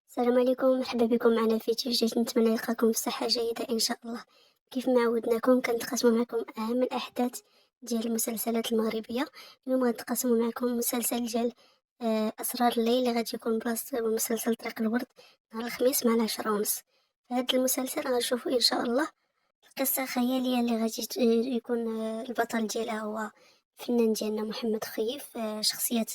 السلام عليكم، مرحبا بكم معنا في فيديو جديد. نتمنى يلقاكم بصحة جيدة إن شاء الله. كيف ما عودناكم كنتقاسموا معكم أهم الأحداث ديال المسلسلات المغربية. اليوم غنتقاسموا معكم مسلسل ديال أسرار الليل اللي غادي يكون بلاصة مسلسل طريق الورد نهار الخميس مع 10:30. في هذا المسلسل غنشوفوا إن شاء الله قصة خيالية اللي غادي يكون البطل ديالها هو الفنان ديالنا محمد خيف، شخصية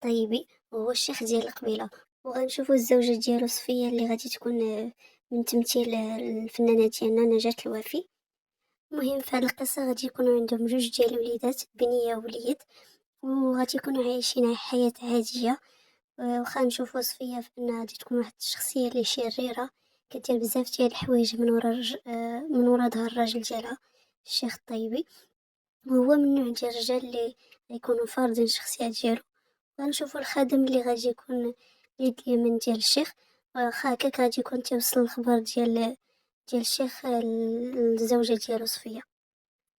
طيبي وهو الشيخ ديال القبيلة. وغنشوفوا الزوجة ديالو صفية اللي غادي تكون من تمثيل الفنانة ديالنا نجاة الوافي. المهم في هاد القصة غادي يكونوا عندهم جوج ديال الوليدات، بنية ووليد، وغادي يكونوا عايشين حياة عادية. واخا نشوفو صفية في أنها غادي تكون واحد الشخصية اللي شريرة، كدير بزاف ديال الحوايج من ورا من ورا ظهر الراجل ديالها الشيخ الطيبي، وهو من النوع ديال الرجال اللي غيكونوا فارضين الشخصية ديالو. غنشوفو الخادم اللي غادي يكون اليد اليمين ديال الشيخ، واخا هكاك غادي يكون تيوصل الخبر ديال الشيخ للزوجة ديالو صفية.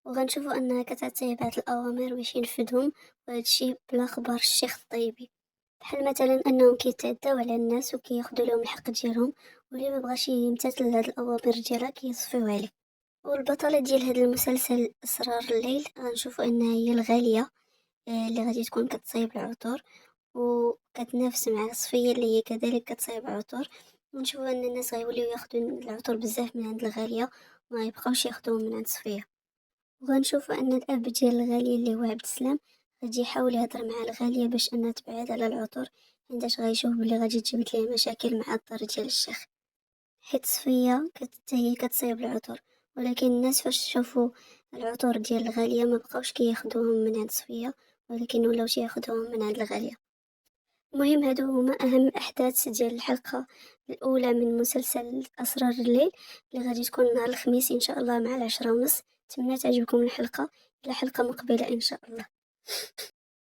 وغنشوفو أنها كتعطيه بعض الأوامر باش ينفذهم، وهادشي بلا خبر الشيخ الطيبي، بحال مثلا انهم كيتعداو على الناس وكياخدوا لهم الحق ديالهم، واللي ما بغاش يمتثل لهاد الاوامر ديالها كيصفيو عليه. والبطله ديال هاد المسلسل اسرار الليل غنشوفوا انها هي الغاليه، اللي غادي تكون كتصايب العطور وكتنافس مع صفيه اللي هي كذلك كتصايب عطور. ونشوفوا ان الناس غيوليو ياخدوا العطور بزاف من عند الغاليه وما يبقاوش ياخدوهم من عند صفيه. وغنشوفوا ان الاب ديال الغاليه اللي هو عبد السلام غادي يحاول يهضر مع الغاليه باش انها تبعد على العطور، عنداش غيشوف بلي غادي تجيب ليه مشاكل مع الدار ديال الشيخ، حيت صفيه حتى هي كتصايب العطور. ولكن الناس فاش شافوا العطور ديال الغاليه ما بقاوش كياخدوهم من عند صفيه، ولكن ولاو تياخدوهم من عند الغاليه. المهم هادو هما اهم الاحداث ديال الحلقه الاولى من مسلسل اسرار الليل اللي غادي تكون نهار الخميس ان شاء الله مع 10:30. نتمنى تعجبكم الحلقه، الى حلقه مقبله ان شاء الله.